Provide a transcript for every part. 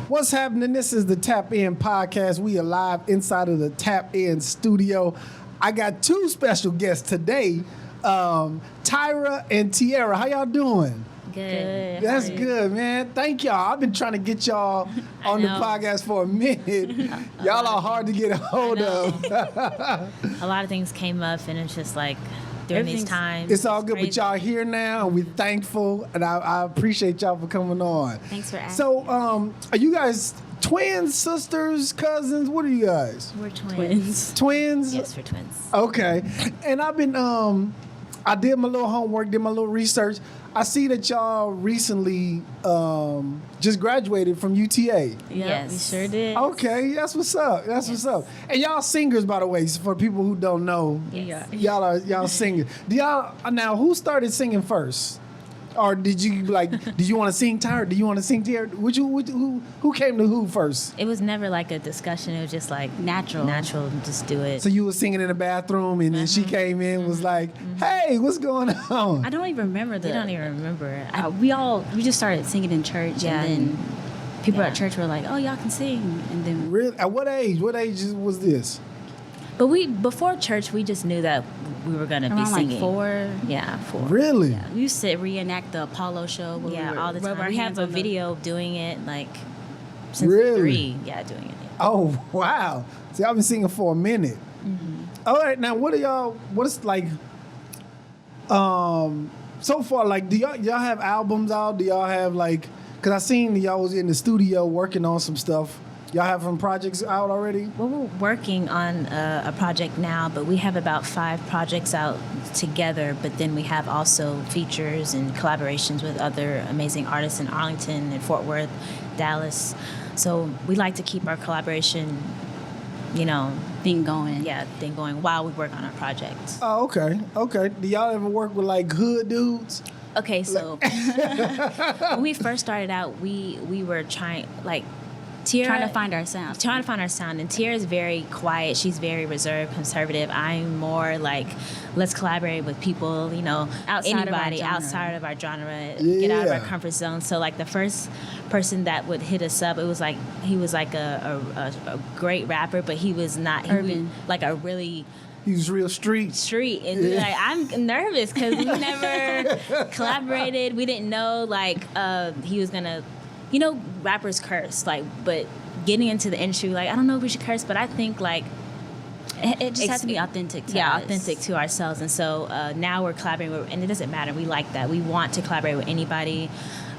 What's happening? This is the Tap In Podcast. We are live inside of the Tap In studio. I got two special guests today, Tyra and Tiara. How y'all doing? Good. That's good, man. Thank y'all. I've been trying to get y'all on the podcast for a minute. Y'all are hard to get a hold of. A lot of things came up, and it's just like during these times. It's all good, but y'all here now, and we're thankful, and I appreciate y'all for coming on. Thanks for asking. So, are you guys twins, sisters, cousins? What are you guys? We're twins. Twins? Yes, we're twins. Okay. And I've been, I did my little homework, did my little research. I see that y'all recently just graduated from UTA. Yes, we sure did. Okay, that's what's up. That's what's up. And y'all singers, by the way, for people who don't know. Yeah. Y'all singers. Do y'all now? Who started singing first? Or did you did you want to sing Tyra? Do you want to sing Tiara? Who came to who first? It was never like a discussion. It was just like natural, just do it. So you were singing in the bathroom, and then she came in, was like, "Hey, what's going on?" I don't even remember You don't even remember. we just started singing in church, Yeah. and then people at church were like, "Oh, y'all can sing," and then Really? At what age? What age was this? But before church, we just knew that we were gonna be around singing. like 4. Yeah, 4. Really? Yeah, we used to reenact the Apollo show. Where Yeah, we were all the rub time. our We have hands a on the- video doing it like since Really? 3. Yeah, doing it. Oh, wow. See, I've been singing for a minute. All right, now what is like, so far, like, do y'all have albums out? Do y'all have because I seen y'all was in the studio working on some stuff. Y'all have some projects out already? Well, we're working on a project now, but we have about 5 projects out together. But then we have also features and collaborations with other amazing artists in Arlington and Fort Worth, Dallas. So we like to keep our collaboration, thing going. thing going while we work on our projects. Oh, okay. Okay. Do y'all ever work with like hood dudes? Okay, so when we first started out, we were trying Trying to find our sound. And Tiara is very quiet. She's very reserved, conservative. I'm more like, let's collaborate with people, anybody outside of our genre, get out of our comfort zone. So like the first person that would hit us up, it was like he was like a great rapper, but he was not Urban. He was real street. And we were like, I'm nervous because we never collaborated. We didn't know he was gonna, rappers curse, but getting into the industry, I don't know if we should curse, but I think it just has to be authentic to us. Authentic to ourselves. And so now we're collaborating with, and it doesn't matter. We like that. We want to collaborate with anybody.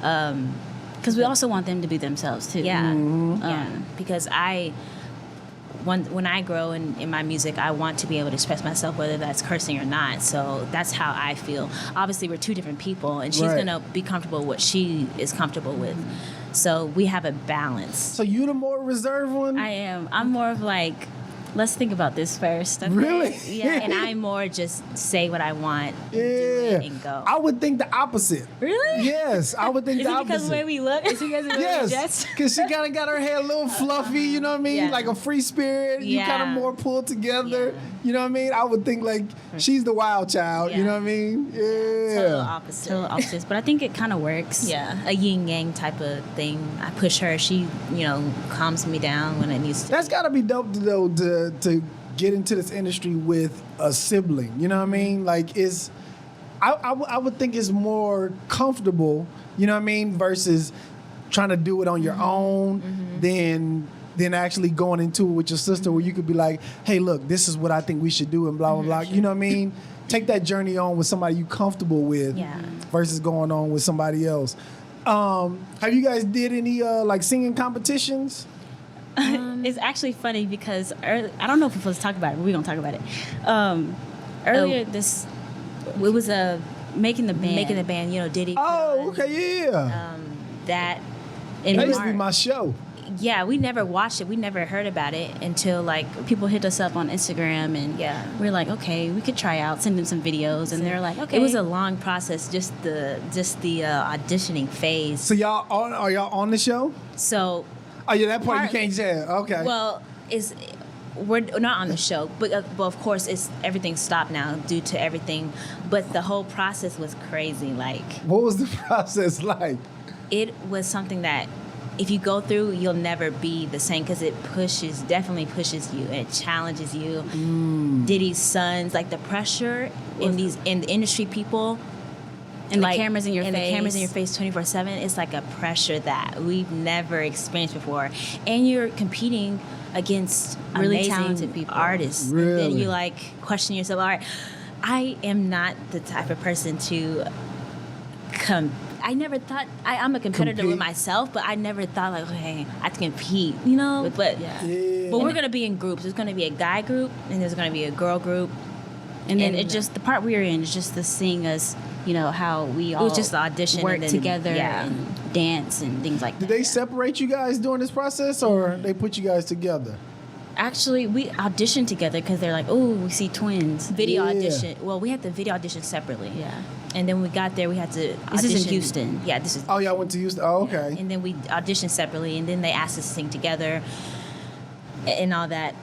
Because we also want them to be themselves too. Yeah. Because when I grow in my music, I want to be able to express myself, whether that's cursing or not. So that's how I feel. Obviously, we're 2 different people, and she's going to be comfortable with what she is comfortable with. So we have a balance. So you the more reserved one? I am. I'm more of let's think about this first. Okay? Really? Yeah, and I more just say what I want and do it and go. I would think the opposite. Really? Yes, I would think Is the it opposite. because of the way we look? Is it because of the way we Yes, dress? because she kind of got her hair a little fluffy, you know what I mean? Yeah. Like a free spirit. You kind of Yeah. more pulled together, Yeah. you know what I mean? I would think she's the wild child, you know what I mean? Total Yeah. opposite. Total opposites, but I think it kind of works. Yeah, a yin yang type of thing. I push her. She, calms me down when it needs to. That's got to be dope, though, to get into this industry with a sibling, you know what I mean? I would think it's more comfortable, you know what I mean, versus trying to do it on your own than actually going into it with your sister where you could be like, hey, look, this is what I think we should do and blah, blah, blah. You know what I mean? Take that journey on with somebody you comfortable with versus going on with somebody else. Have you guys did any singing competitions? It's actually funny because I don't know if we're supposed to talk about it, but we're going to talk about it. Earlier it was making the band, Diddy. Oh, okay, yeah. That That used to be my show. Yeah, we never watched it. We never heard about it until People hit us up on Instagram, and we're like, okay, we could try out, send them some videos, and they're like, okay. It was a long process, just the auditioning phase. So are y'all on the show? So. Oh yeah, that part you can't say. Okay. Well, we're not on the show, but of course everything stopped now due to everything. But the whole process was crazy. What was the process like? It was something that if you go through, you'll never be the same because it definitely pushes you, and it challenges you. Diddy's sons, like the pressure in the industry people, and like, the cameras in your and face, the cameras in your face 24/7. It's like a pressure that we've never experienced before, and you're competing against really amazing talented people, artists. Really? And then you like question yourself. All right, I am not the type of person to I never thought I'm a competitor with myself, but I never thought like, okay, I have to compete, you know. But we're gonna be in groups. There's gonna be a guy group and there's gonna be a girl group, and then it just the part we're in is just the seeing us, you know, how we all it was just the audition, work and then, together and dance and things like that. Did they separate you guys during this process, or they put you guys together? Actually, we auditioned together because they're like, oh, we see twins. Video Yeah. audition. Well, we had the video audition separately. Yeah. And then when we got there, we had to audition. This is in Houston. Yeah, this is. Oh, y'all went to Houston. Oh, okay. And then we auditioned separately, and then they asked us to sing together and all that.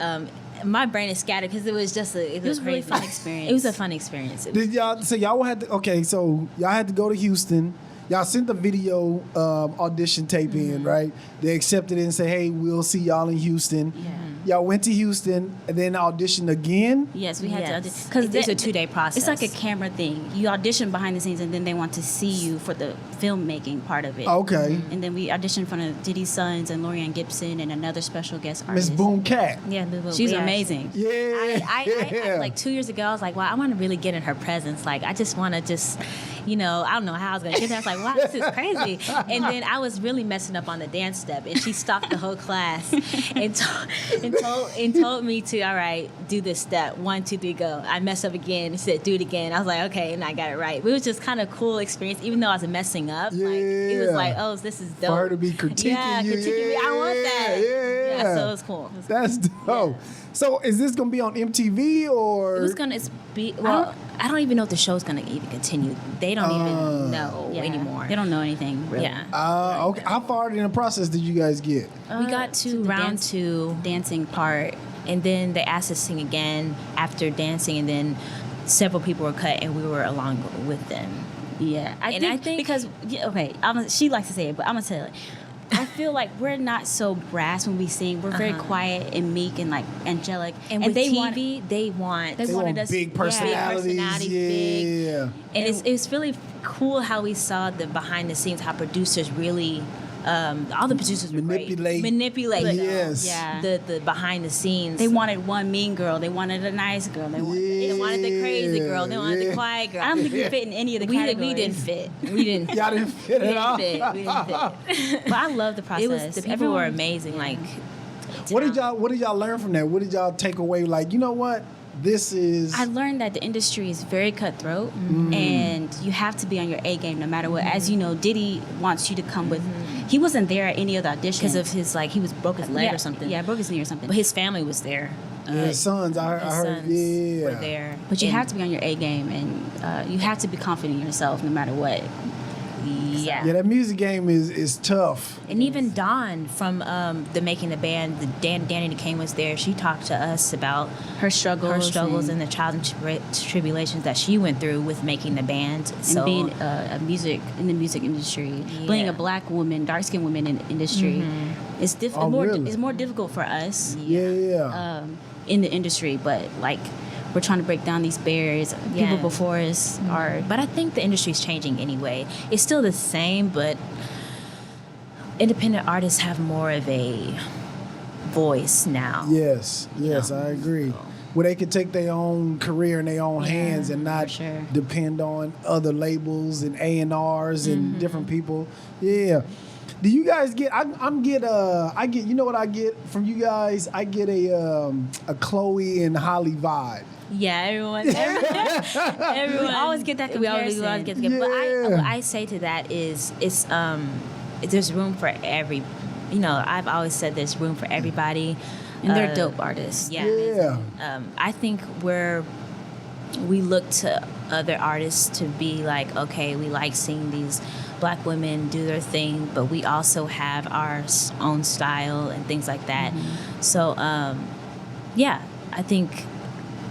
My brain is scattered because it was just it was a really crazy. fun experience. It was a fun experience. It was- Did y'all? So y'all had to. Okay, so y'all had to go to Houston. Y'all sent the video audition tape in, right? They accepted it and say, "Hey, we'll see y'all in Houston." Yeah. Y'all went to Houston and then auditioned again. Yes, we had to audition because it's a 2-day process. It's like a camera thing. You audition behind the scenes, and then they want to see you for the filmmaking part of it. Okay. And then we auditioned in front of Diddy's sons and Lorianne Gibson and another special guest artist. Miss Boom Cat. Yeah, She's amazing. Yeah. I like 2 years ago, I was like, wow, I want to really get in her presence. Like, I just want to I don't know how I was going to get there. I was like, wow, this is crazy. And then I was really messing up on the dance step, and she stopped the whole class and told me to, all right, do this step. 1, 2, 3, go. I messed up again. She said, do it again. I was like, okay, and I got it right. But it was just kind of cool experience, even though I was messing up. Yeah. Like, it was like, oh, this is dope. For her to be critiquing you. Critiquing me. I want that. Yeah. So it was cool. That's dope. So is this gonna be on MTV or? It was gonna be. Well, I don't even know if the show's gonna even continue. They don't even know anymore. They don't know anything, really. Yeah. Okay. How far in the process did you guys get? We got to the round 2 dancing part. and then they asked us to sing again after dancing, and then several people were cut, and we were along with them. Yeah, I think because she likes to say it, but I'm gonna tell it. I feel like we're not so brass when we sing. We're very quiet and meek and like angelic. And with they TV, they wanted us big personalities. big. Yeah. And it's really cool how we saw the behind the scenes, how producers really, all the producers were Manipulate. Yes. Yeah. the behind the scenes. They wanted one mean girl. They wanted a nice girl. They wanted the crazy girl. They wanted the quiet girl. I don't think we fit in any of the categories. We didn't fit. We didn't. Y'all didn't fit at all. We didn't fit. But I love the process. The people were amazing. Like, What did y'all learn from that? What did y'all take away? Like, you know what? This is. I learned that the industry is very cutthroat, and you have to be on your A game no matter what. As you know, Diddy wants you to come with. He wasn't there at any of the auditions because of his he was broke his leg or something. Yeah, broke his knee or something. But his family was there. His sons, I heard. Sons Yeah. were there. But you have to be on your A game, and you have to be confident in yourself no matter what. Yeah. Yeah, that music game is tough. And even Dawn from the Making the Band, Danny DeCane was there. She talked to us about her struggles and the trials and tribulations that she went through with making the band. And being in the music industry, being a black woman, dark skinned woman in the industry, it's Really? It's more difficult for us. Yeah. In the industry, but like we're trying to break down these barriers. People before us are. But I think the industry's changing anyway. It's still the same, but independent artists have more of a voice now. Yes, I agree. Where they could take their own career in their own hands and not sure. depend on other labels and A&Rs and different people. Yeah. Do you guys get? I get. You know what I get from you guys? I get a Chloe and Holly vibe. Yeah, everyone always get that comparison. We always get together. But what I say to that is, there's room for every. I've always said there's room for everybody, and they're dope artists. Yeah. I think we look to other artists to be like, okay, we like seeing these black women do their thing, but we also have our own style and things like that. So, I think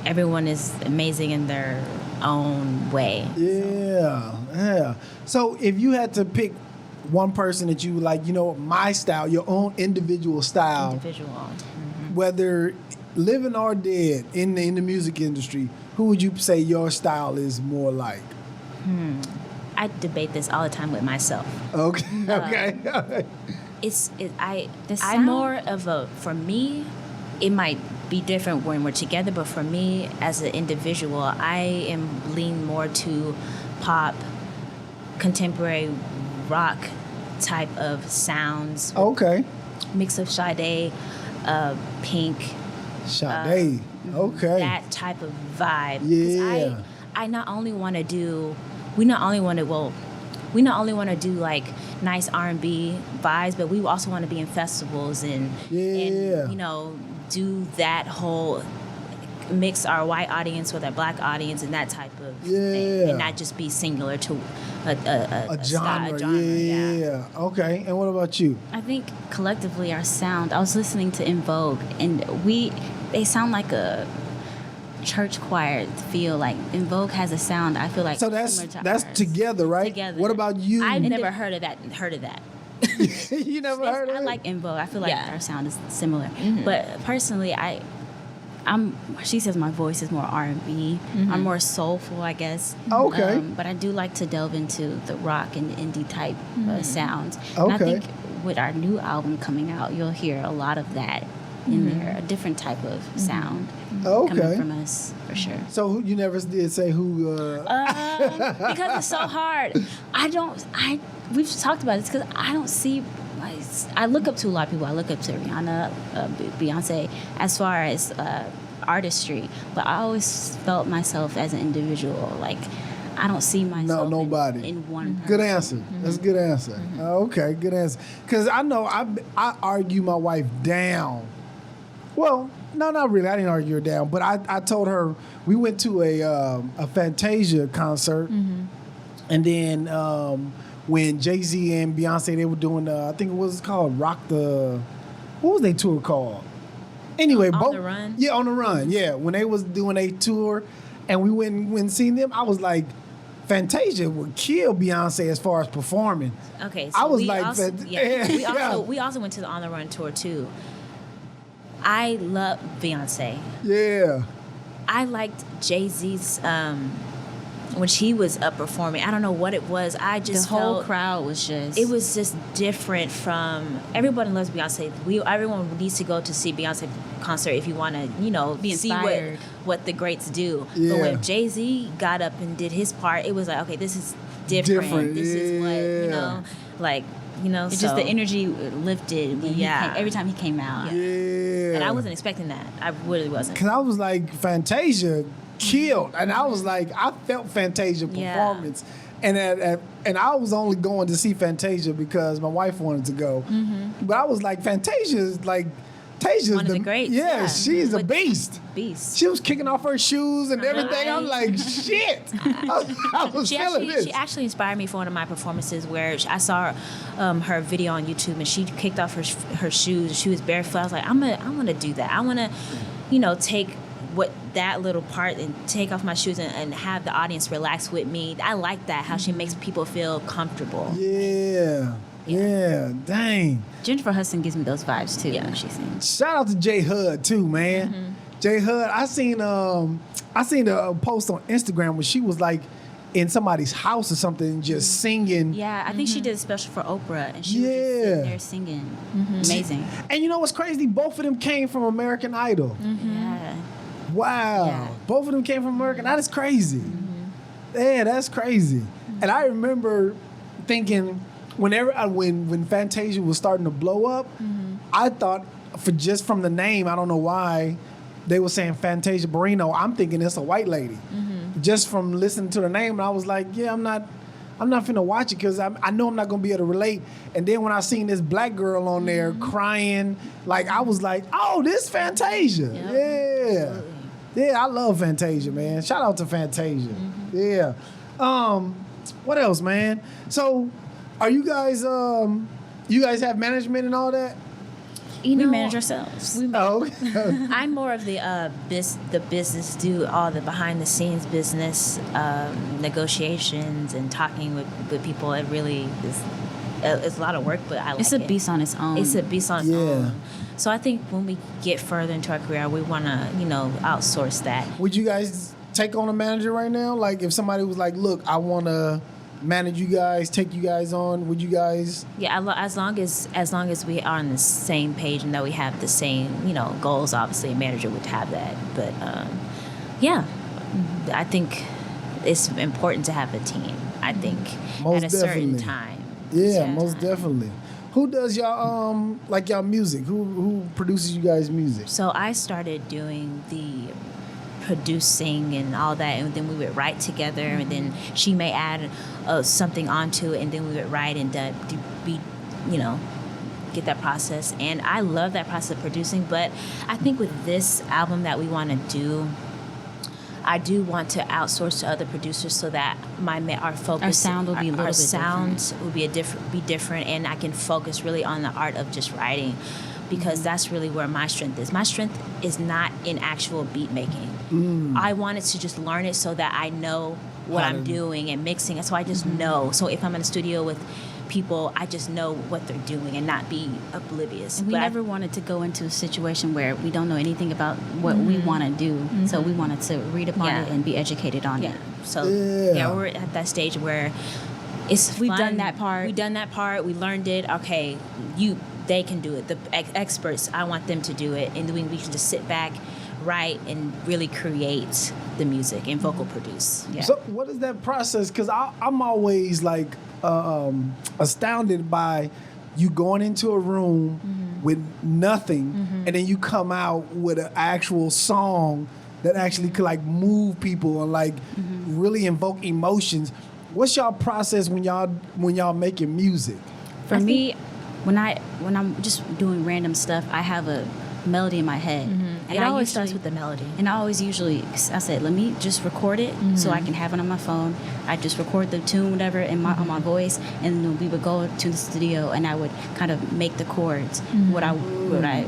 everyone is amazing in their own way. Yeah. So if you had to pick one person that you like, my style, your own individual style. Whether living or dead in the music industry, who would you say your style is more like? I debate this all the time with myself. Okay. I'm more of for me, it might be different when we're together, but for me as an individual, I am lean more to pop, contemporary rock type of sounds. Okay. Mix of Sade, Pink. Sade. Okay. That type of vibe. Yeah. I not only want to do, we not only want to do like nice R&B vibes, but we also want to be in festivals and do that whole mix our white audience with our black audience and that type of thing, and not just be singular to a genre. Yeah. Okay. And what about you? I think collectively our sound. I was listening to In Vogue, and they sound like a church choir. Feel like In Vogue has a sound. I feel like so that's together, right? Together. What about you? I've never heard of that. You never heard of it? I like In Vogue. I feel like our sound is similar. Mm-hmm. But personally, she says my voice is more R&B. Mm-hmm. I'm more soulful, I guess. Okay. But I do like to delve into the rock and indie type sounds. Okay. And I think with our new album coming out, you'll hear a lot of that in there, a different type of sound coming from us, for sure. So you never did say who? Because it's so hard. We've talked about this because I don't see. I look up to a lot of people. I look up to Rihanna, Beyonce, as far as artistry. But I always felt myself as an individual. Like, I don't see myself in one person. Good answer. That's a good answer. Okay, good answer. Because I know I argue my wife down. Well, no, not really. I didn't argue her down. But I told her, we went to a Fantasia concert. And then when Jay-Z and Beyonce, they were doing, I think it was called what was their tour called? Anyway, On the Run? Yeah, On the Run. Yeah, when they was doing a tour and we went and seen them, I was like, Fantasia would kill Beyonce as far as performing. Okay, so I was we also went to the On the Run tour too. I love Beyonce. Yeah. I liked Jay-Z's when she was up performing. I don't know what it was. I just the whole felt crowd was just. It was just different from everybody loves Beyonce. Everyone needs to go to see Beyonce concert if you want to, be inspired. See what the greats do. Yeah. But when Jay-Z got up and did his part, it was like, okay, this is different. This is what It's just the energy lifted when every time he came out. Yeah. And I wasn't expecting that. I really wasn't. Because I was like, Fantasia killed. And I was like, I felt Fantasia performance. And I was only going to see Fantasia because my wife wanted to go. But I was like, Fantasia is like, Tasia's one of the greats. Yeah, she's a beast. She was kicking off her shoes and everything. I'm like, shit. I was feeling this. She actually inspired me for one of my performances where I saw her video on YouTube and she kicked off her shoes. She was barefoot. I was like, I want to do that. I want to, take that little part and take off my shoes and have the audience relax with me. I like that, how she makes people feel comfortable. Yeah, dang. Jennifer Hudson gives me those vibes too when she sings. Shout out to J Hud too, man. J Hud, I seen a post on Instagram where she was like in somebody's house or something just singing. Yeah, I think she did a special for Oprah and she was just sitting there singing. Amazing. And you know what's crazy? Both of them came from American Idol. Yeah. Wow. Yeah. Both of them came from American Idol. That's crazy. Yeah, that's crazy. And I remember thinking when Fantasia was starting to blow up, I thought from the name, I don't know why, they were saying Fantasia Barrino. I'm thinking it's a white lady. Just from listening to the name, and I was like, yeah, I'm not finna watch it because I know I'm not gonna be able to relate. And then when I seen this black girl on there crying, like I was like, oh, this Fantasia. Yep. Yeah, I love Fantasia, man. Shout out to Fantasia. Yeah. What else, man? So, are you guys have management and all that? We manage ourselves. I'm more of the business, do all the behind the scenes business negotiations and talking with people. It really is it's a lot of work, but I like It's a beast on its own. It's a beast on its Yeah. own. So I think when we get further into our career, we want to, outsource that. Would you guys take on a manager right now? Like if somebody was like, look, I want to manage you guys, take you guys on, would you guys? Yeah, as long as we are on the same page and that we have the same, goals, obviously a manager would have that. But yeah, I think it's important to have a team. I think Most at a certain definitely. time. Yeah, Certain most time. definitely. Who does y'all like y'all music? Who produces you guys' music? So I started doing the producing and all that, and then we would write together, and then she may add something onto it, and then we would write and get that process. And I love that process of producing, but I think with this album that we want to do, I do want to outsource to other producers so that our focus, Our sound will be a little our bit sound different. will be different, and I can focus really on the art of just writing, because that's really where my strength is. My strength is not in actual beat making. I wanted to just learn it so that I know what I'm doing and mixing, so I just know. So if I'm in a studio with people, I just know what they're doing and not be oblivious. And we never wanted to go into a situation where we don't know anything about what we want to do. So we wanted to read upon it and be educated on it. So Yeah. we're at that stage where we've done that part. We've done that part. We learned it. Okay, they can do it. The experts, I want them to do it, and then we can just sit back, write, and really create the music and vocal produce. Yeah. So what is that process? Because I'm always like astounded by you going into a room with nothing, and then you come out with an actual song that actually could like move people and like really invoke emotions. What's y'all process when y'all making music? For me, when I'm just doing random stuff, I have a melody in my head. And It I always usually- starts with the melody. And I always I said, let me just record it so I can have it on my phone. I just record the tune, whatever, on my voice, and then we would go to the studio and I would kind of make the chords, what I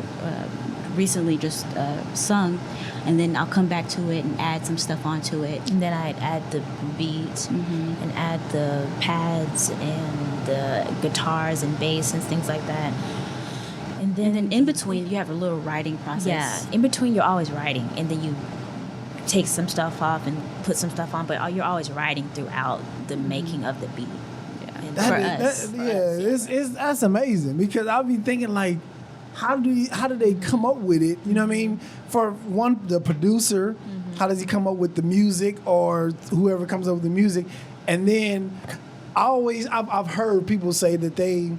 recently just sung, and then I'll come back to it and add some stuff onto it. And then I'd add the beat and add the pads and the guitars and bass and things like that. And then in between, you have a little writing process. Yeah, in between you're always writing, and then you take some stuff off and put some stuff on, but you're always writing throughout the making of the beat. Yeah. And That's amazing, because I'll be thinking like, how do they come up with it? You know what I mean? For one, the producer, how does he come up with the music, or whoever comes up with the music? And then I've heard people say that they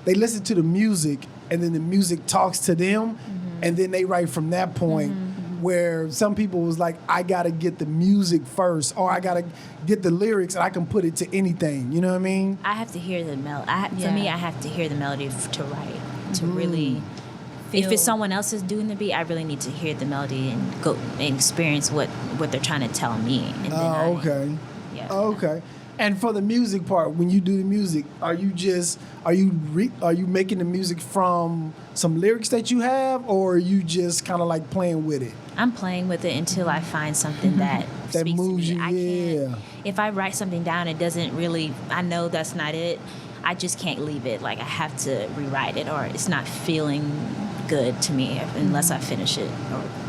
listen to the music and then the music talks to them, and then they write from that point. Where some people was like, I gotta get the music first, or I gotta get the lyrics, and I can put it to anything. You know what I mean? I have to hear the melody. For me, I have to hear the melody to write, to really. If it's someone else is doing the beat, I really need to hear the melody and go and experience what they're trying to tell me. And then Okay. Yeah. Okay. And for the music part, when you do the music, are you making the music from some lyrics that you have, or are you just kind of like playing with it? I'm playing with it until I find something that speaks moves to me. you, I can't. If I write something down, it doesn't really. I know that's not it. I just can't leave it. Like I have to rewrite it, or it's not feeling good to me unless I finish it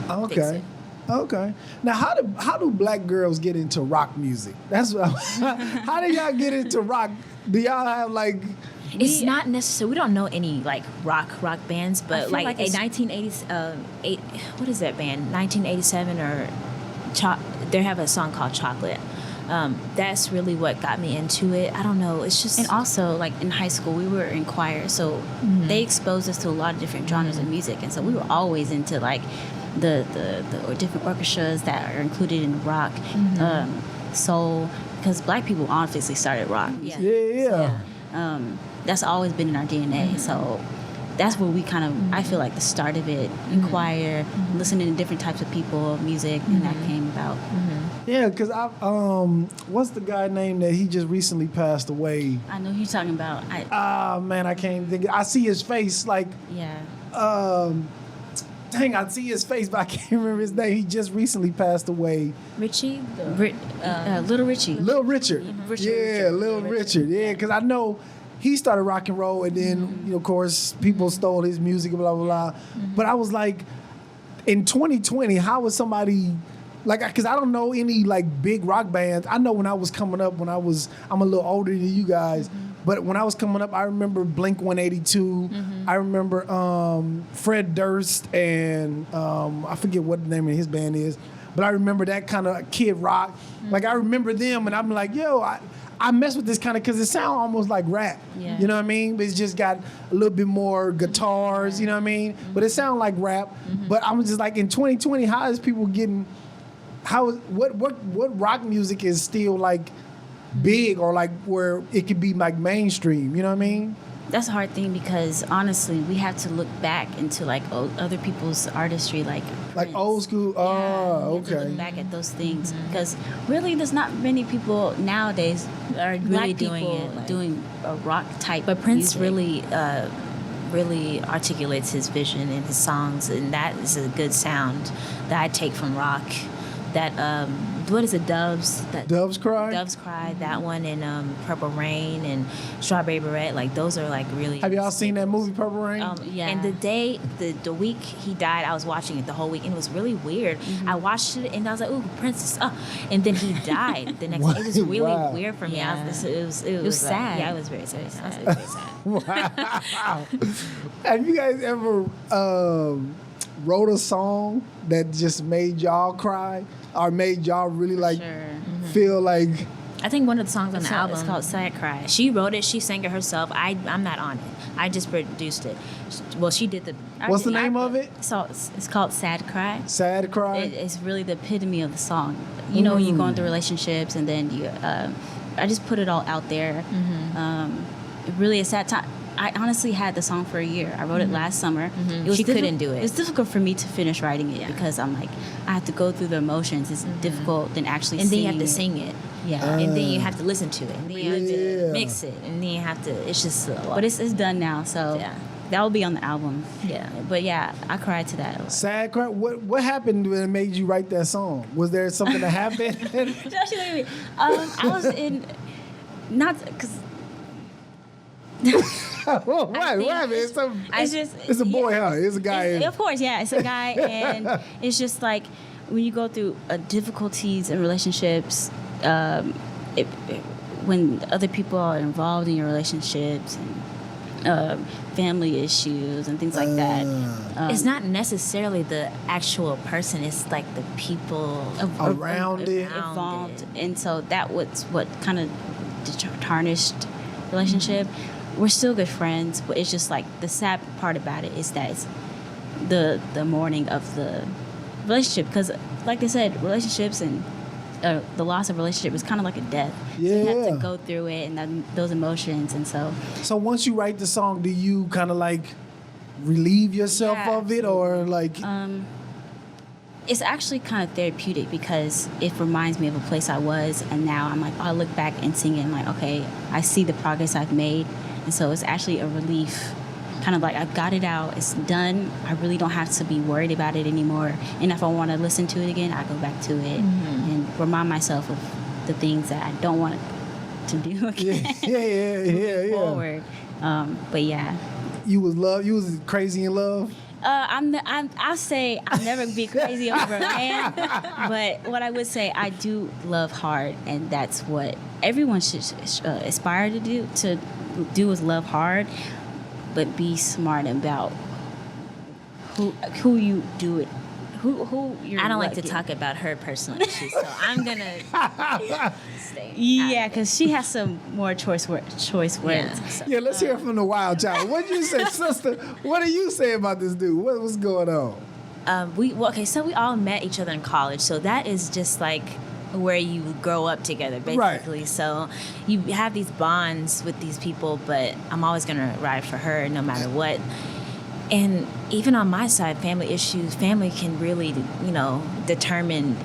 or fix it. Okay. Now, how do black girls get into rock music? That's what. How do y'all get into rock? Do y'all have like? It's not necessary. We don't know any like rock bands, but feel like like a 1980s, what is that band? 1987 or they have a song called Chocolate. That's really what got me into it. I don't know. It's just And also, like in high school, we were in choir, so they exposed us to a lot of different genres of music, and so we were always into like the different orchestras that are included in rock, soul, because black people obviously started rock. Yeah. That's always been in our DNA. So that's where we kind of, I feel like the start of it, in choir, listening to different types of people, music, and that came about. Yeah, because what's the guy name that he just recently passed away? I know who you're talking about. Man, I can't think. I see his face like. Yeah. Dang, I see his face, but I can't remember his name. He just recently passed away. Richie. Little Richie. Little Richard. Richard. Yeah, Little Richard. Yeah, because I know he started rock and roll, and then of course people stole his music, blah blah blah. But I was like, in 2020, how was somebody like? Because I don't know any like big rock bands. I know when I was coming up, I'm a little older than you guys. But when I was coming up, I remember Blink 182. I remember Fred Durst and I forget what the name of his band is. But I remember that kind of Kid Rock. Like I remember them, and I'm like, yo, I mess with this kind of because it sounds almost like rap. Yeah. You know what I mean? But it's just got a little bit more guitars. You know what I mean? But it sounds like rap. But I'm just like, in 2020, how is people getting? What rock music is still like big or like where it could be like mainstream? You know what I mean? That's a hard thing because honestly, we have to look back into like other people's artistry, like Prince. Old school. Yeah, Oh, we have to okay. look back at those things because really, there's not many people nowadays Are black really doing people it, like- doing a rock type. But Prince music. really articulates his vision in his songs, and that is a good sound that I take from rock. That what is it, Doves? Doves Cry? Doves Cry, that one, and Purple Rain and Strawberry Beret. Like those are like really. Have y'all seen that movie Purple Rain? Yeah. And the week he died, I was watching it the whole week, and it was really weird. I watched it, and I was like, "Ooh, Princess!" And then he died the next day. It was really Wow. weird for me. Yeah. It was sad. Yeah, it was very sad. I was like, very sad. Wow. Have you guys ever wrote a song that just made y'all cry or made y'all really like Sure. feel like? I think one of the songs on the album. It's called Sad Cry. She wrote it. She sang it herself. I'm not on it. I just produced it. Well, she did the. What's the name of it? So it's called Sad Cry. Sad Cry? It's really the epitome of the song. You know, when you go into relationships and then you, I just put it all out there. Really a sad time. I honestly had the song for a year. I wrote it last summer. It was She couldn't do it. It was difficult for me to finish writing it because I'm like, I have to go through the emotions. It's difficult than actually And then you singing have to it. sing it. Yeah. And then you have to listen to it. And then you have Yeah. to mix it. And then you have to. It's just a lot. But it's done now, so Yeah. that will be on the album. Yeah. But yeah, I cried to that. Sad Cry? What happened when it made you write that song? Was there something that happened? She looked at me. I was in, not because. What happened? It's a boy, huh? It's a guy. Of course, yeah, it's a guy, and it's just like when you go through difficulties in relationships, when other people are involved in your relationships and family issues and things like that. It's not necessarily the actual person. It's like the people Around it. Involved, and so that was what kind of tarnished relationship. We're still good friends, but it's just like the sad part about it is that it's the mourning of the relationship, because like I said, relationships and the loss of relationship is kind of like a death. So you have Yeah. to go through it and those emotions, and so So once you write the song, do you kind of like relieve yourself Yeah, of it, or like? it's actually kind of therapeutic because it reminds me of a place I was, and now I'm like, I look back and sing it and I'm like, okay, I see the progress I've made, and so it's actually a relief, kind of like I've got it out, it's done, I really don't have to be worried about it anymore, and if I want to listen to it again, I go back to it and remind myself of the things that I don't want to do again. yeah. Forward. But yeah. You was crazy in love. I'll say I'll never be crazy over a man, but what I would say, I do love hard, and that's what everyone should aspire to do. To do is love hard, but be smart about who you do it. Who you're. I don't like to lucky. talk about her personal issues, so I'm gonna stay. Yeah, because she has some more choice words. Yeah. So. Yeah, let's hear from the wild child. What you say, sister? What do you say about this dude? What's going on? So we all met each other in college, so that is just like where you grow up together, basically. Right. So you have these bonds with these people, but I'm always gonna ride for her no matter what. And even on my side, family issues, family can really, determine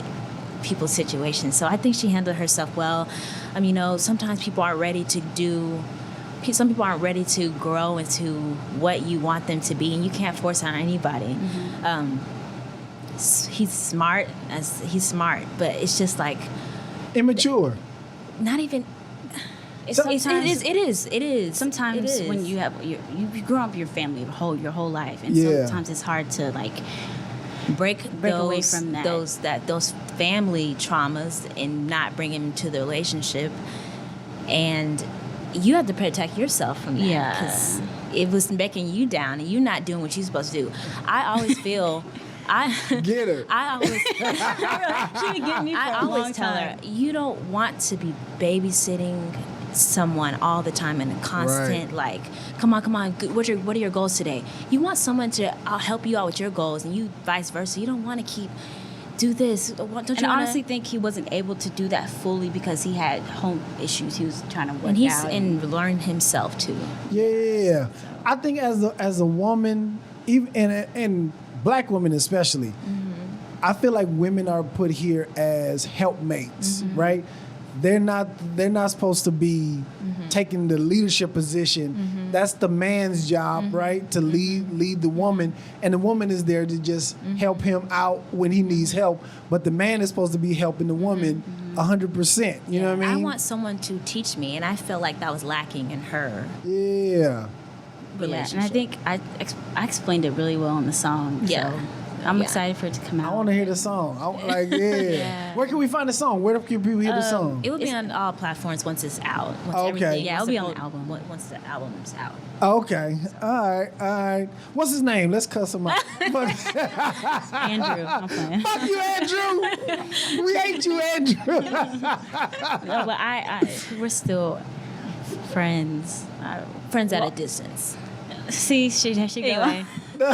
people's situations. So I think she handled herself well. Sometimes people aren't ready to some people aren't ready to grow into what you want them to be, and you can't force it on anybody. He's smart, but it's just like Immature. not even. Sometimes it is. Sometimes when you have you grow up with your family your whole life, and sometimes it's hard to like break away from that. Those family traumas and not bring them to the relationship, and you have to protect yourself from that because it was making you down and you're not doing what you're supposed to do. I always feel. Get her. I always she would get me for a long tell time. her you don't want to be babysitting someone all the time and a constant like, come on, what are your goals today? You want someone to help you out with your goals, and you vice versa. You don't want to do this. Don't you? And I honestly think he wasn't able to do that fully because he had home issues. He was trying to work out and learn himself too. Yeah. I think as a woman, even and Black women especially, I feel like women are put here as helpmates, right? They're not supposed to be taking the leadership position. That's the man's job, right? To lead the woman, and the woman is there to just help him out when he needs help. But the man is supposed to be helping the woman 100%. You know what I mean? I want someone to teach me, and I felt like that was lacking in her. Yeah. Yeah, and I think I explained it really well in the song. Yeah. So I'm excited for it to come out. I want to hear the song. Where can we find the song? Where can people hear the song? It will be on all platforms once it's out. It'll be on the album once the album's out. Okay. All right. What's his name? Let's cuss him out. Andrew. I'm playing. Fuck you, Andrew. We hate you, Andrew. No, but we're still friends. Friends at a distance. See, she anyway. Now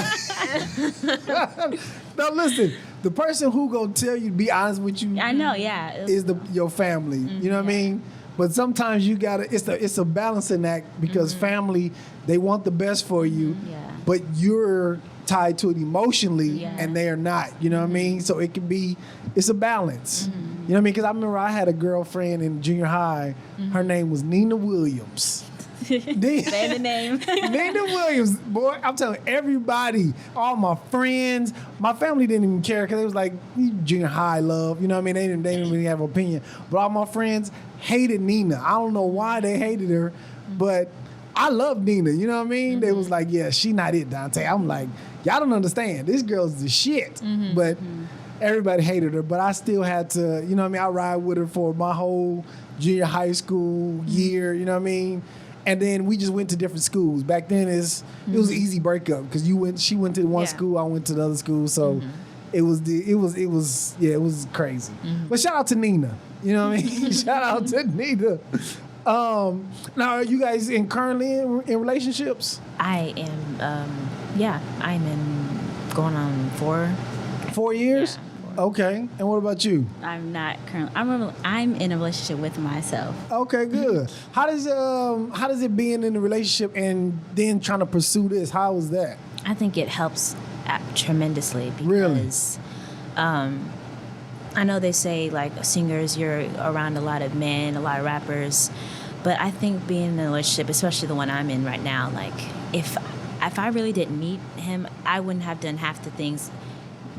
listen, the person who gonna tell you to be honest with you, I know, is your family. You know what I mean? But sometimes you gotta. It's a balancing act because family, they want the best for you, but you're tied to it emotionally, and they are not. You know what I mean? So it can be. It's a balance. You know what I mean? Because I remember I had a girlfriend in junior high. Her name was Nina Williams. Say the name. Nina Williams, boy, I'm telling everybody, all my friends, my family didn't even care because it was like junior high love, you know what I mean? They didn't really have an opinion. But all my friends hated Nina. I don't know why they hated her, but I love Nina, you know what I mean? They was like, yeah, she not it, Donte. I'm like, y'all don't understand. This girl's the shit. But everybody hated her, but I still had to, you know what I mean? I ride with her for my whole junior high school year, you know what I mean? And then we just went to different schools. Back then, it was an easy breakup because she went to one school, I went to the other school. So it was crazy. But shout out to Nina. You know what I mean? Shout out to Nina. Now, are you guys currently in relationships? I am. I'm in going on 4 years. Yeah. Okay, and what about you? I'm not currently. I'm in a relationship with myself. Okay, good. How does it being in a relationship and then trying to pursue this? How was that? I think it helps tremendously because really? I know they say like singers, you're around a lot of men, a lot of rappers, but I think being in a relationship, especially the one I'm in right now, like if I really didn't meet him, I wouldn't have done half the things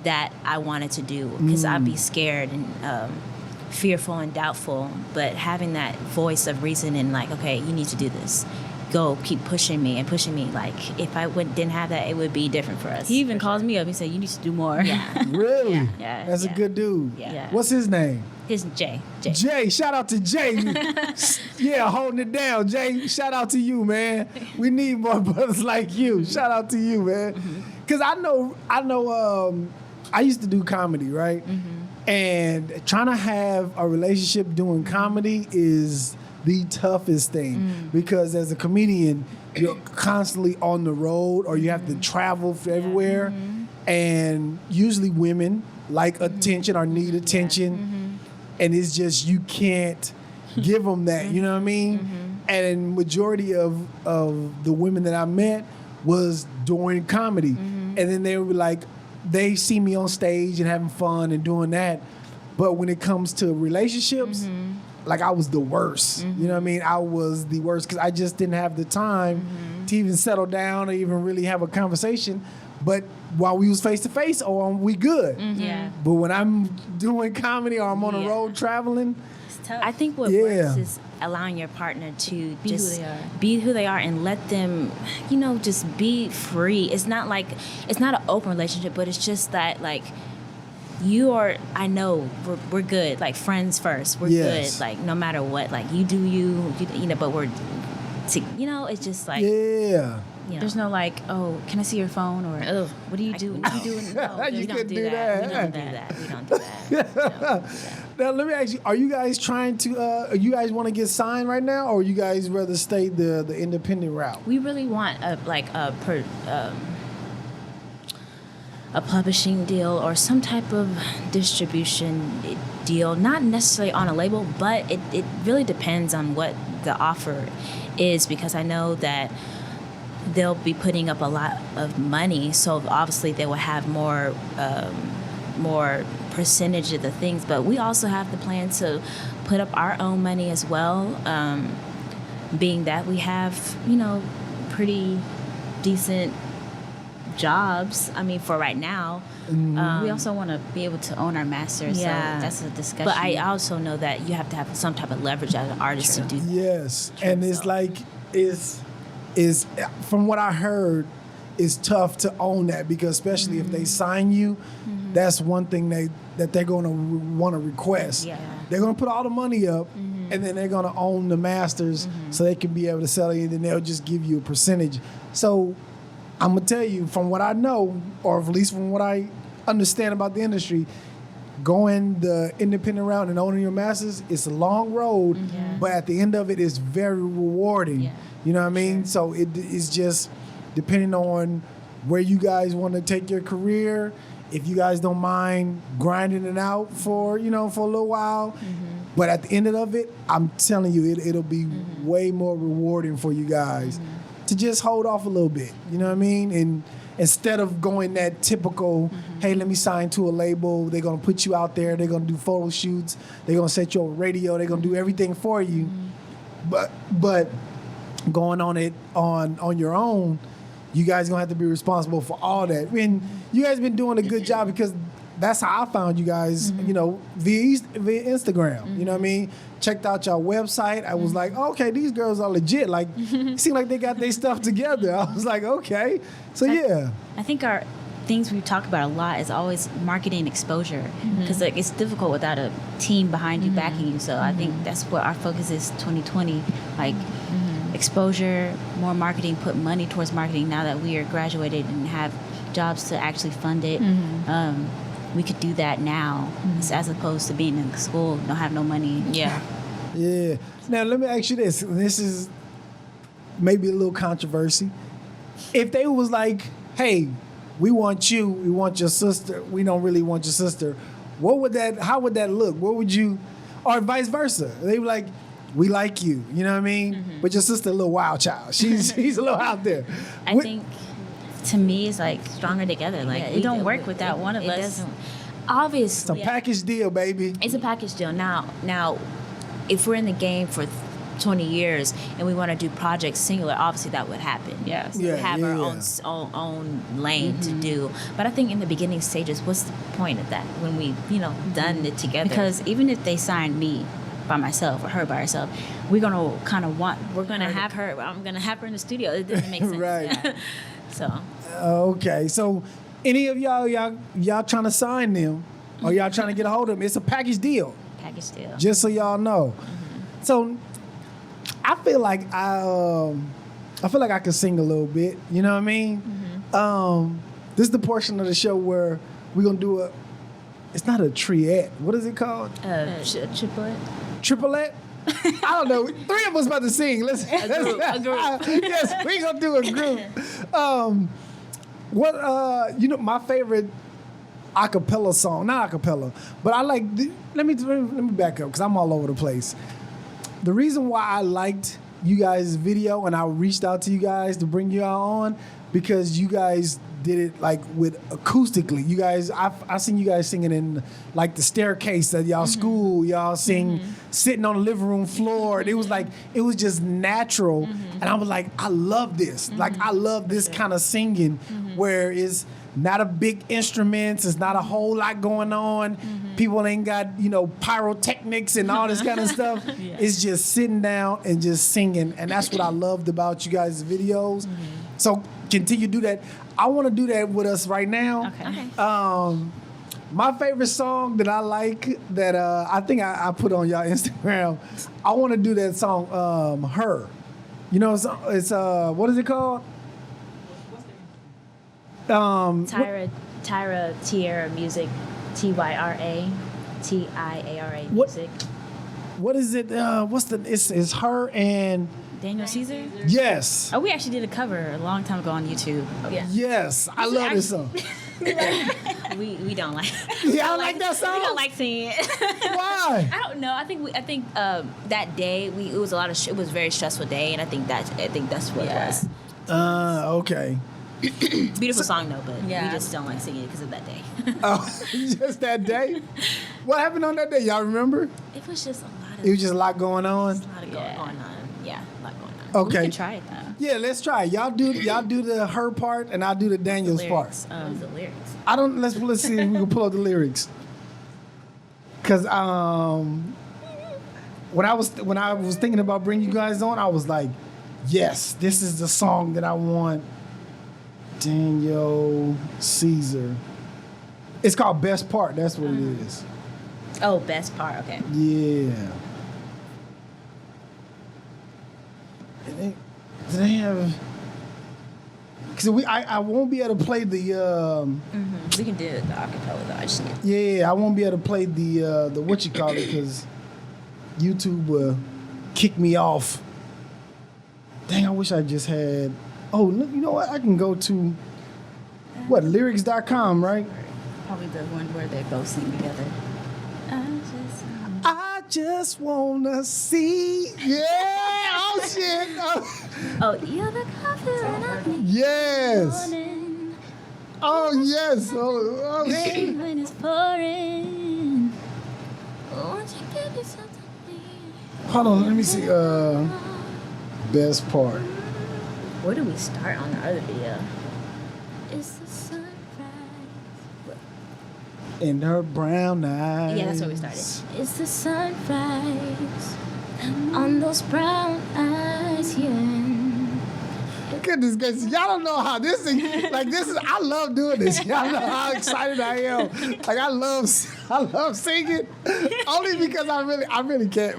that I wanted to do because I'd be scared and fearful and doubtful. But having that voice of reason and like, okay, you need to do this. Go, keep pushing me. Like if I didn't have that, it would be different for us. He even calls me up and said, "You need to do more." Yeah, really? Yeah, that's a good dude. Yeah. What's his name? His Jay. Jay, shout out to Jay. Yeah, holding it down. Jay, shout out to you, man. We need more brothers like you. Shout out to you, man. Because I know. I used to do comedy, right? And trying to have a relationship doing comedy is the toughest thing because as a comedian, you're constantly on the road or you have to travel everywhere. And usually women like attention or need attention. And it's just, you can't give them that, you know what I mean? And majority of the women that I met was doing comedy. And then they were like, they see me on stage and having fun and doing that. But when it comes to relationships, like I was the worst. You know what I mean? I was the worst because I just didn't have the time to even settle down or even really have a conversation. but while we was face to face, we good. Yeah. But when I'm doing comedy or I'm on the road traveling, It's tough. I think what works is allowing your partner to Be just who they are. be who they are and let them, just be free. It's not an open relationship, but it's just that like I know we're good, like friends first. We're Yes. good, like no matter what, like you do you, but we're, it's just like, yeah. There's no like, oh, can I see your phone or Ugh. what do you do? What do you do? No, You we don't couldn't do do that. that. We don't do that. We don't do that. We don't do that. Now let me ask you: are you guys trying to? You guys want to get signed right now, or you guys rather stay the independent route? We really want a publishing deal or some type of distribution deal, not necessarily on a label, but it really depends on what the offer is, because I know that they'll be putting up a lot of money, so obviously they will have more percentage of the things, but we also have the plan to put up our own money as well, being that we have pretty decent jobs, for right now. We also want to be able to own our masters. Yeah. So that's a discussion. But I also know that you have to have some type of leverage as an artist to do that. Yes, True, and it's so. like is from what I heard, it's tough to own that, because especially if they sign you, that's one thing that they're going to want to request. Yeah. They're going to put all the money up, and then they're going to own the masters so they can be able to sell it, and then they'll just give you a percentage. So I'm going to tell you, from what I know, or at least from what I understand about the industry, going the independent route and owning your masters, it's a long road, but at the end of it, it's very rewarding. Yeah. You know what I mean? So it's just depending on where you guys want to take your career. If you guys don't mind grinding it out for a little while, but at the end of it, I'm telling you, it'll be way more rewarding for you guys to just hold off a little bit. You know what I mean? And instead of going that typical, hey, let me sign to a label, they're going to put you out there, they're going to do photo shoots, they're going to set you on radio, they're going to do everything for you. But going on it on your own, you guys going to have to be responsible for all that. I mean, you guys been doing a good job, because that's how I found you guys, via Instagram. You know what I mean? Checked out your website. I was like, okay, these girls are legit. Like, it seemed like they got their stuff together. I was like, okay. So, yeah. I think our things we talk about a lot is always marketing exposure, because it's difficult without a team behind you backing you. So I think that's what our focus is 2020, like exposure, more marketing, put money towards marketing now that we are graduated and have jobs to actually fund it. We could do that now as opposed to being in school, don't have no money. Yeah. Yeah. Now, let me ask you this. This is maybe a little controversy. If they was like, hey, we want you, we want your sister, we don't really want your sister, how would that look? What would you, or vice versa? They were like, we like you, you know what I mean? But your sister a little wild child. She's a little out there. I think to me it's like stronger together. Like it don't work without one of us. Doesn't. Obviously, It's a package deal, baby. it's a package deal. Now, if we're in the game for 20 years and we want to do projects singular, obviously that would happen. Yes. Yeah, Have our yeah. own lane to do. But I think in the beginning stages, what's the point of that when we done it together? Because even if they signed me by myself or her by herself, we're gonna kind of we're gonna have her. I'm gonna have her in the studio. It doesn't make sense. Right. Yeah. So Okay, so any of y'all trying to sign them, or y'all trying to get a hold of them, it's a package deal. package deal. Just so y'all know. So I feel like I can sing a little bit. You know what I mean? This is the portion of the show where we're gonna do it's not a triet. What is it called? triplet. Triplet? I don't know. Three of us about to sing. Let's A group. yes, we gonna do a group. My favorite acapella song, not acapella, but I like. Let me back up because I'm all over the place. The reason why I liked you guys' video and I reached out to you guys to bring you all on, because you guys did it like with acoustically. You guys, I seen you guys singing in like the staircase at y'all school. Y'all sing sitting on the living room floor. And it was just natural. And I was like, I love this. Like I love this kind of singing where it's not a big instruments. It's not a whole lot going on. People ain't got, pyrotechnics and all this kind of stuff. It's just sitting down and just singing. And that's what I loved about you guys' videos. So continue to do that. I want to do that with us right now. Okay. My favorite song that I like that I think I put on y'all Instagram, I want to do that song, Her. It's what is it called? Tyra, Tiara music, Tyra, Tiara music. What is it? It's Her and Daniel Caesar? Yes. Oh, we actually did a cover a long time ago on YouTube. Yeah. Yes, I love this song. we don't like. Y'all like that song? We don't like singing it. Why? I don't know. I think that day it was a lot of it was a very stressful day, and I think that's what it was. Okay. Beautiful song though, but we Yeah. just don't like singing it because of that day. Oh, just that day? What happened on that day? Y'all remember? It was just a lot of. It was just a lot going on. A lot of going on. Yeah, a lot going on. Okay. We can try it though. Yeah, let's try it. Y'all do the Her part, and I'll do the Daniel's part. What was the lyrics? I don't. Let's see if we can pull up the lyrics. Cause when I was thinking about bringing you guys on, I was like, yes, this is the song that I want. Daniel Caesar. It's called Best Part. That's what it is. Oh, best part. Okay. Yeah. Do they have? Because I won't be able to play the. We can do the acapella though. I just need. Yeah, I won't be able to play the what you call it because YouTube will kick me off. Dang, I wish I just had. Oh, you know what? I can go to lyrics.com, right? Probably the one where they both sing together. I just wanna see. Yeah. Oh shit. Oh, you're the coffee when I need Yes. morning. Oh yes. Oh shit. Rain when it's pouring. Won't you give yourself to me? Hold on. Let me see. Best part. Where do we start on the other video? It's the sunrise. In her brown eyes. Yeah, that's where we started. It's the sunrise on those brown eyes, yeah. Goodness gracious, y'all don't know how this thing, like this is, I love doing this. Y'all know how excited I am. Like I love singing, only because I really can't.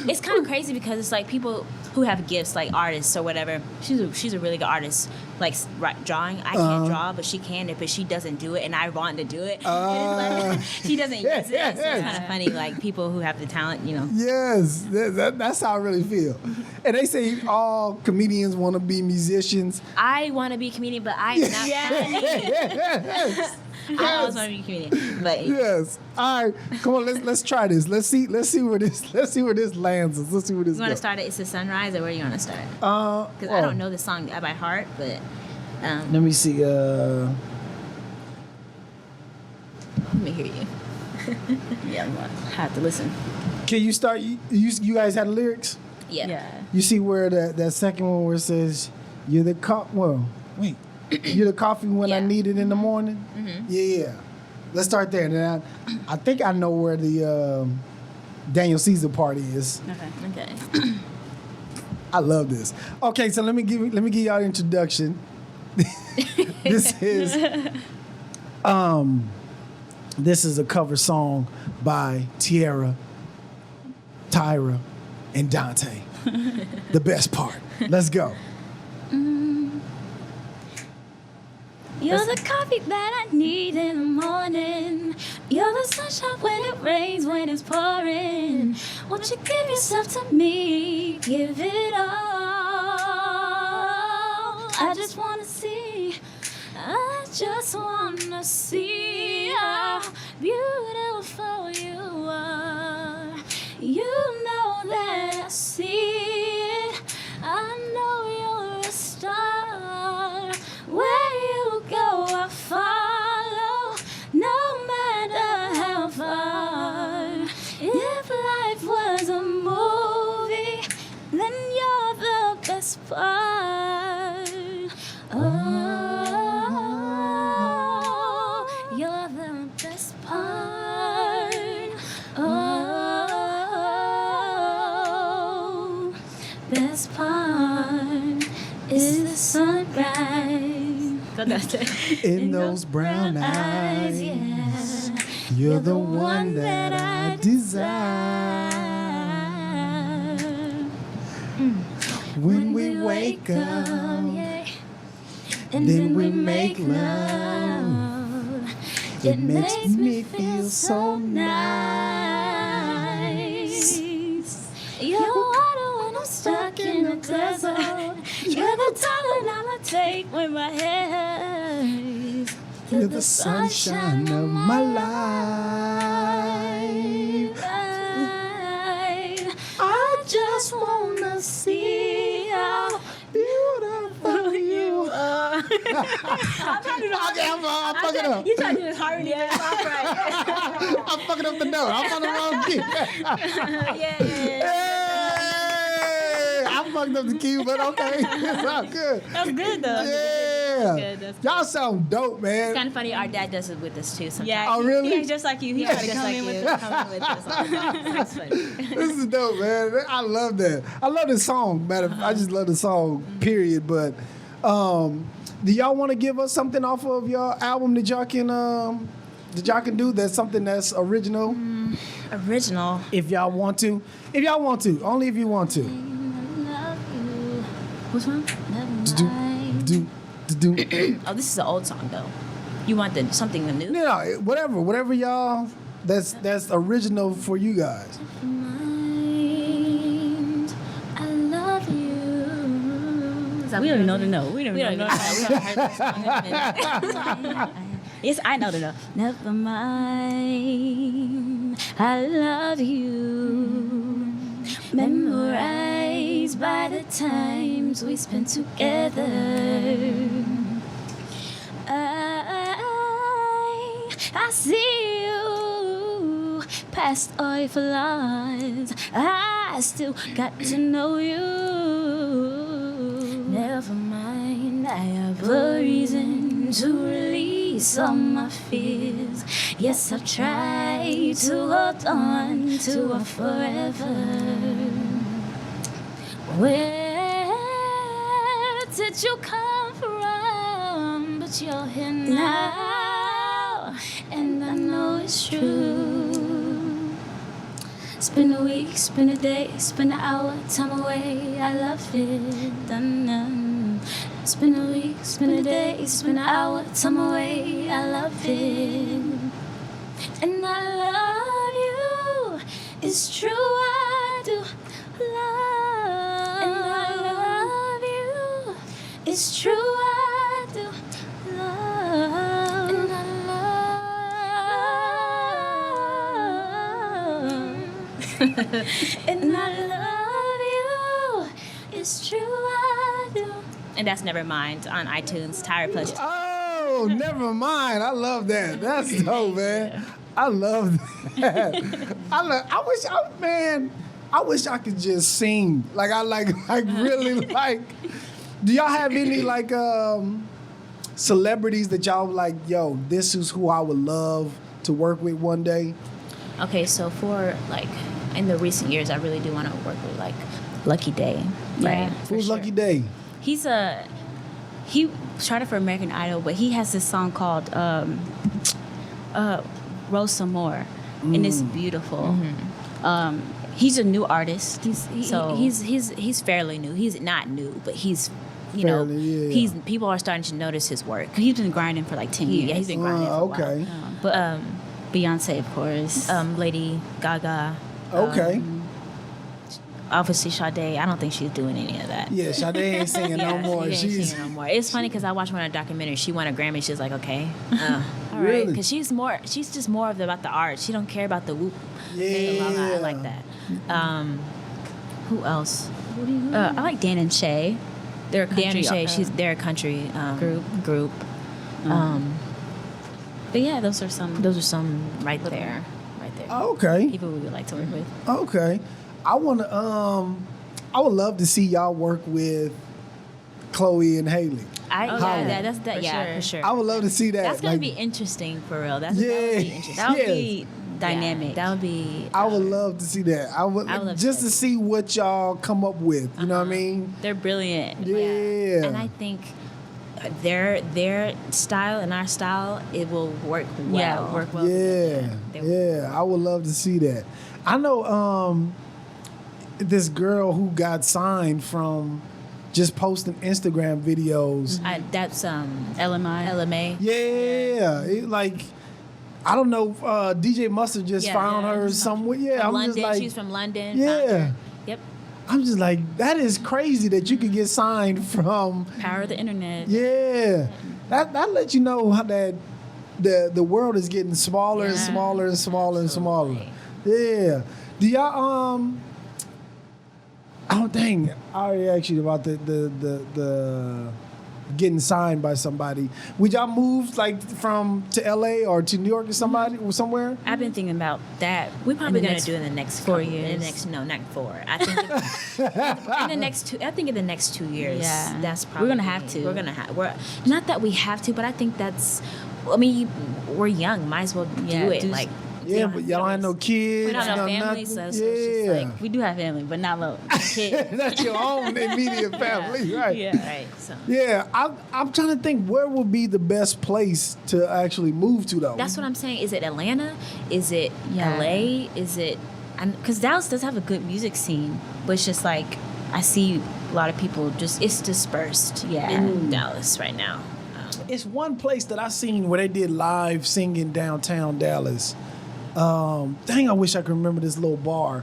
It's kind of crazy because it's like people who have gifts, like artists or whatever. She's a really good artist, like drawing. I can't draw, but she can, but she doesn't do it, and I want to do it. And it's like, she doesn't use it. So it's kind of funny, like people who have the talent, Yes, that's how I really feel. And they say all comedians want to be musicians. I want to be a comedian, but I'm not funny. Yes. I always want to be a comedian, but Yes. All right. Come on. Let's try this. Let's see where this lands us. Let's see where this you want to goes. start at It's the Sunrise, or where do you want to start? Because I don't know the song by heart, but Let me see. let me hear you. Yeah, I'm gonna have to listen. Can you start? You guys had the lyrics? Yeah. You see where that second one where it says, "You're the wait, you're the coffee when I Yeah. need it in the morning." Mm-hmm. Yeah. Let's start there. Then I think I know where the Daniel Caesar part is. Okay. I love this. Okay, so let me give y'all an introduction. This is a cover song by Tyra, and Donte. The best part. Let's go. You're the coffee that I need in the morning. You're the sunshine when it rains, when it's pouring. Won't you give yourself to me? Give it all. I just wanna see how beautiful you are. You know that I see it. I know you're a star. Where best part. Oh, you're the best part. Oh, best part is the sunrise. In those brown eyes, yeah. you're the one that I desire. When we wake up, yeah, and then we make love. It makes me feel so nice. You're water when I'm stuck in the desert. You're the talent I'ma take with my hands. You're the sunshine of my life. I just wanna see how beautiful you are. I'm fucking up. You trying to do this harmony? Yeah, I'm fucking up the note. I'm on the wrong key. yeah. Hey, I fucked up the key, but okay. It's all good. That's good though. Yeah. That's good. Y'all sound dope, man. It's kind of funny. Our dad does it with us too sometimes. Yeah. Oh, really? He's just like you. He tries to come in with us all the time. That's funny. This is dope, man. I love that. I love this song, matter. I just love the song, period. But do y'all want to give us something off of your album that y'all can do? That's something that's original. Original. If y'all want to, only if you want to. Which one? Oh, this is an old song though. You want something new? No, whatever y'all. That's original for you guys. I love you. We don't even know the note. We don't even know. We haven't heard this song in a minute. Yes, I know the note. Never mind. I love you. Memorized by the times we spent together. I see you past all flaws. I still got to know you. Never mind, I have a reason to release all my fears. Yes, I've tried to hold on to a forever. Where did you come from? But you're here now, and I know it's true. Spend a week, spend a day, spend an hour, time away. I love it. Dun-dun. Spend a week, spend a day, spend an hour, time away. I love it. And I love you. It's true, I do love. And I love you. It's true, I do love. And I love. And I love you. It's true, I do. And that's Nevermind on iTunes. Tyra Push. Oh, never mind. I love that. That's dope, man. I love that. I wish I could just sing. Like I really like. Do y'all have any like celebrities that y'all like? Yo, this is who I would love to work with one day. Okay, so for like in the recent years, I really do want to work with like Lucky Day. Yeah. Who's Lucky Day? He started for American Idol, but he has this song called Rose Some More, and it's beautiful. He's a new artist. He's fairly new. He's not new, but he's people are starting to notice his work. He's been grinding for like 10 years. Yeah, he's been grinding for a while. But Beyonce, of course. Lady Gaga. Okay. Obviously, Sade. I don't think she's doing any of that. Yeah, Sade ain't singing no more. She ain't singing no more. It's funny because I watched one of her documentaries. She won a Grammy. She was like, okay, all Really? right, because she's just more about the art. She don't care about the whoop. I like that. Who else? I like Dan and Shay. They're a country. Dan and Shay. They're a country group. But yeah, those are some right there. Okay. People we would like to work with. Okay. I want to I would love to see y'all work with Chloe and Haley. For sure. I would love to see that. That's gonna be interesting for real. That would be interesting. That would be dynamic. Yeah, that would be. I would love to see that. I would love just that. to see what y'all come up with. You know what I mean? They're brilliant. Yeah. And I think their style and our style, it will work well. Yeah, work well. Yeah. I would love to see that. I know this girl who got signed from just posting Instagram videos. That's LMI. LMA. Yeah, I don't know. DJ Mustard just found her somewhere. Yeah, From I'm London. just like, She's from London. yeah. Yep. I'm just like, that is crazy that you could get signed from. Power of the internet. Yeah, that lets you know how that the world is getting smaller and Yeah. smaller and smaller and smaller. Absolutely. Yeah. Do y'all oh dang! I already asked you about the getting signed by somebody. Would y'all move like to LA or to New York or somewhere? I've been thinking about that. We're probably in the gonna next do it in the next 4 couple- years. In the next, no, not 4. I think in the next 2. I think in the next 2 years. Yeah. That's probably We're gonna have to. We're gonna have. We're not that we have to, but I think that's. I mean, we're young. Might as well do it. Like. Yeah, but y'all don't have no kids. We don't have no family, nothing. so it's just like We do have family, but not little kids. That's your own immediate family, right? Yeah. Right. So. Yeah, I'm trying to think where would be the best place to actually move to though. That's what I'm saying. Is it Atlanta? Is it Yeah. LA? Is it? Because Dallas does have a good music scene, but it's just like I see a lot of people it's dispersed. Yeah. In Dallas right now. It's one place that I seen where they did live singing downtown Dallas. Dang, I wish I could remember this little bar.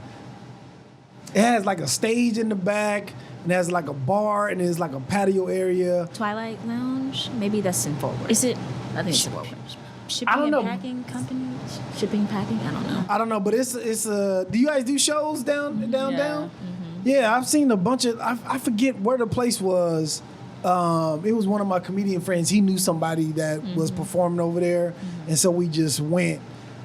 It has like a stage in the back, and it has like a bar, and there's like a patio area. Twilight Lounge. Maybe that's in Fort Worth. Is it? I think it's in Fort Worth. Shipping I don't and know. packing company? Shipping, packing. I don't know. I don't know, but it's do you guys do shows down? Yeah. Yeah, I've seen a bunch of. I forget where the place was. It was one of my comedian friends. He knew somebody that was performing over there, and so we just went.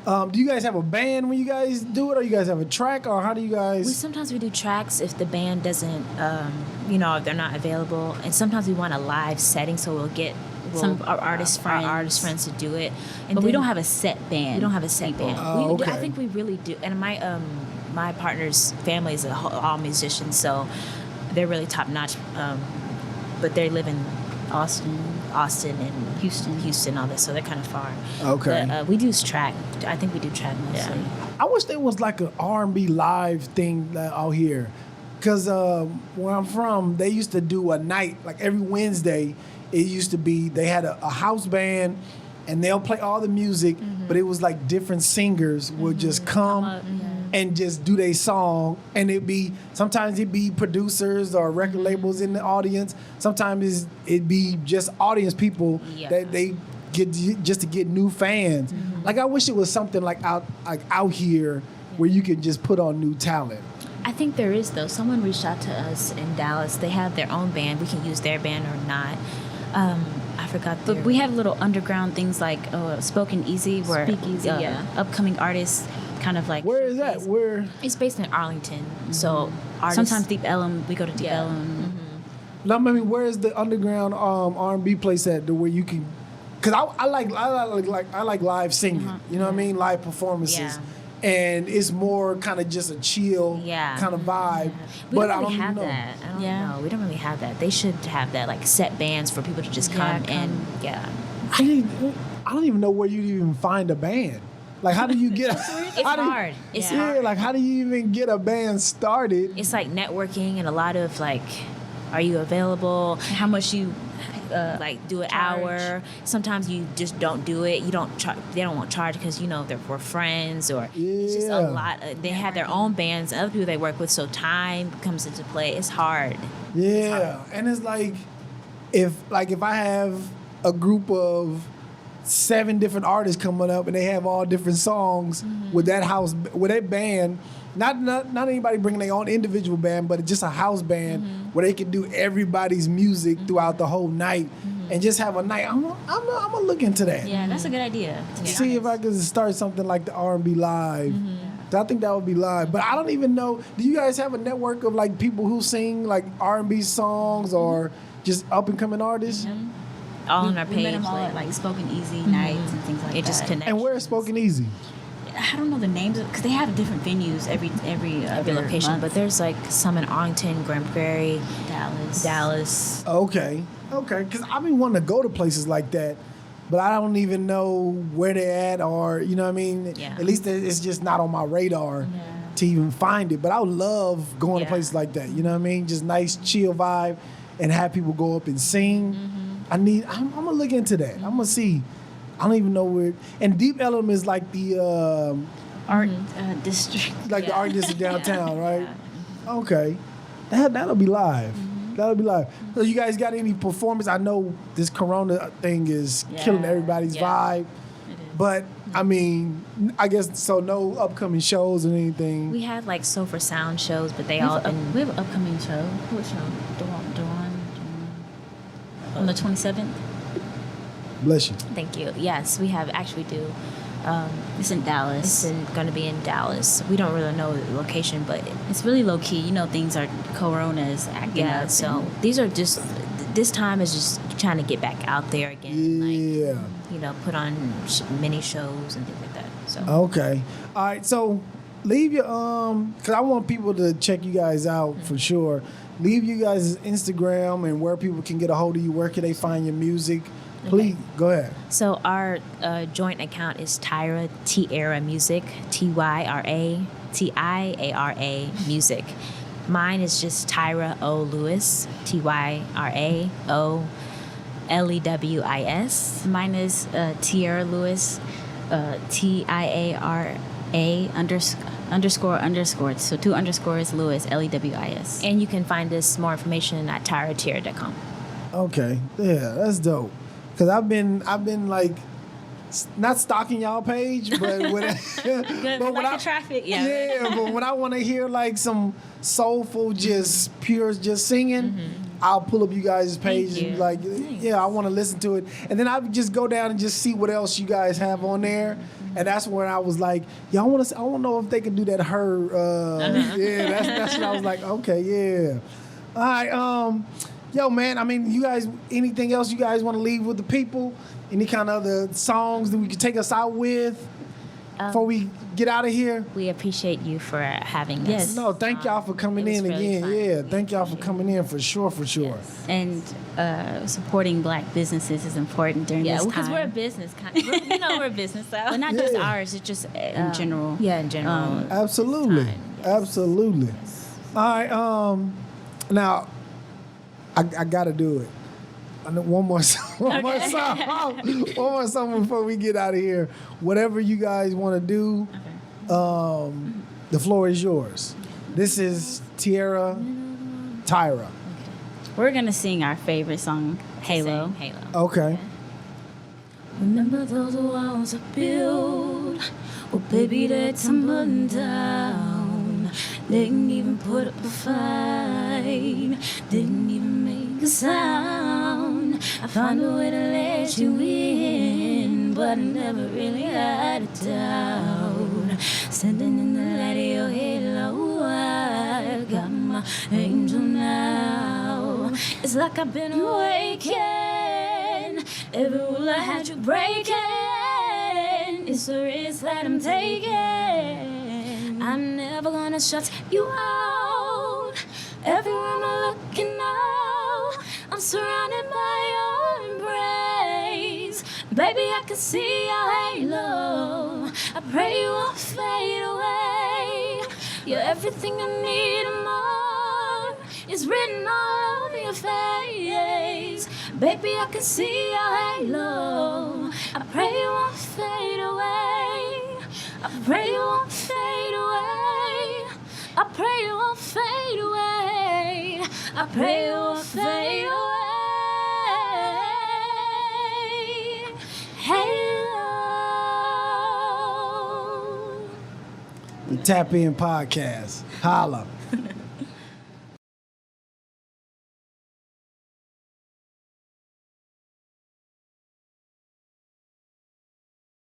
Do you guys have a band when you guys do it, or you guys have a track, or how do you guys? Sometimes we do tracks if the band doesn't, if they're not available, and sometimes we want a live setting, so we'll get Some of our artist friends to do it. And But we then don't have a set band. We don't have a set band. Oh, okay. I think we really do. And my partner's family is all musicians, so they're really top notch. But they live in Austin, and Houston, all this, so they're kind of far. Okay. But we do track. I think we do track mostly. I wish there was like an R&B live thing out here, because where I'm from, they used to do a night like every Wednesday. It used to be they had a house band, and they'll play all the music, but it was like different singers would just come and just do their song, and sometimes it'd be producers or record labels in the audience. Sometimes it'd be just audience people that they get just to get new fans. Like I wish it was something like out here where you could just put on new talent. I think there is though. Someone reached out to us in Dallas. They have their own band. We can use their band or not. I forgot. But we have little underground things like Spoken Easy, where Speakeasy, upcoming artists kind of like. Where is that? Where? It's based in Arlington. So artists, Sometimes Deep Ellum, we go to Deep Ellum. No, I mean, where is the underground R&B place at where you can? Because I like live singing. You know what I mean? Live performances. Yeah. And it's more kind of just a chill kind of vibe. We but don't really I don't have know. that. I don't know. We don't really have that. They should have that, like set bands for people to just come and I don't even know where you even find a band. Like, how do you get? It's hard. It's hard. Like, how do you even get a band started? It's like networking and a lot of like, are you available? How much you Do an hour. Sometimes you just don't do it. You don't. They don't want to charge because we're friends, or it's just a lot. They have their own bands, other people they work with, so time comes into play. It's hard. Yeah, and it's like if I have a group of 7 different artists coming up and they have all different songs with that band. Not anybody bringing their own individual band, but just a house band where they can do everybody's music throughout the whole night and just have a night. I'm gonna look into that. Yeah, that's a good idea. See if I could start something like the R&B live. I think that would be live. But I don't even know. Do you guys have a network of like people who sing like R&B songs or just up and coming artists? All on our We page. met them all at like Spoken Easy nights and things like that. It just connects. And where is Spoken Easy? I don't know the names because they have different venues every Every location, month. but there's like some in Arlington, Grand Prairie, Dallas. Okay. Because I've been wanting to go to places like that, but I don't even know where they're at or, you know what I mean? Yeah. At least it's just not on my radar to even find it. But I would love going to Yeah. places like that, you know what I mean? Just nice, chill vibe and have people go up and sing. I'm going to look into that. I'm going to see. I don't even know where. And Deep Ellum is like the art district. like the art district downtown, right? Yeah. Okay. That'll be live. That'll be live. So you guys got any performance? I know this Corona thing is killing everybody's vibe. But I mean, I guess so. No upcoming shows or anything. We had like Sofa Sound shows, but they We all have, we have an upcoming show. What show? Dawn. On the 27th. Bless you. Thank you. Yes, we have actually do. It's in Dallas. It's going to be in Dallas. We don't really know the location, but It's really low key. You know, things are Corona's acting yeah. up. So these are just. This time is just trying to get back out there again. Yeah. Like, you know, put on mini shows and things like that. So. Okay. All right. So leave your because I want people to check you guys out for sure. Leave you guys' Instagram and where people can get a hold of you. Where can they find your music? Please go ahead. So our joint account is Tyra Tiara Music, TYRA TIARA Music. Mine is just Tyra O Lewis, TYRA O LEWIS. Mine is Tiara Lewis, TIARA __. So 2 underscores Lewis, LEWIS. And you can find us more information at TyraTiara.com. Okay. Yeah, that's dope. Cause I've been like not stalking y'all page, but when but when I traffic, but when I want to hear like some soulful, just pure, just singing, I'll pull up you guys' page and be like, yeah, I want to listen to it, and then I would just go down and just see what else you guys have on there, and that's when I was like, yeah, I want to know if they can do that. Yeah, that's when I was like, okay, yeah, all right, yo, man, I mean, you guys, anything else you guys want to leave with the people? Any kind of other songs that we could take us out with before we get out of here? We appreciate you for having us. Yes. No, thank y'all for coming It was in really again. fun. Yeah, thank y'all for coming in for sure. And supporting Black businesses is important during Yeah, this because time. we're a business we're a business, so. But not just Yeah. ours, it's just in general. Yeah, in general. Absolutely, Time, yes. absolutely. All right, now I gotta do it. I know one more song. One more song before we get out of here. Whatever you guys want to do, the floor is yours. This is Tyra. We're going to sing our favorite song, Halo. Halo. Okay. Remember those walls I built? Oh, baby, they're tumbling down. Didn't even put up a fight. Didn't even make a sound. I found a way to let you in, but I never really had a doubt. Standing in the light of your halo, I got my angel now. It's like I've been awakened. Every rule I had you breaking. It's a risk that I'm taking. I'm never gonna shut you out. Everywhere I'm looking now, I'm surrounded by your embrace. Baby, I can see your halo. I pray you won't fade away. You're everything I need and more. It's written all over your face. Baby, I can see your halo. I pray you won't fade away. I pray you won't fade away. I pray you won't fade away. I pray you won't fade away. Halo. The Tap In Podcast. Holla.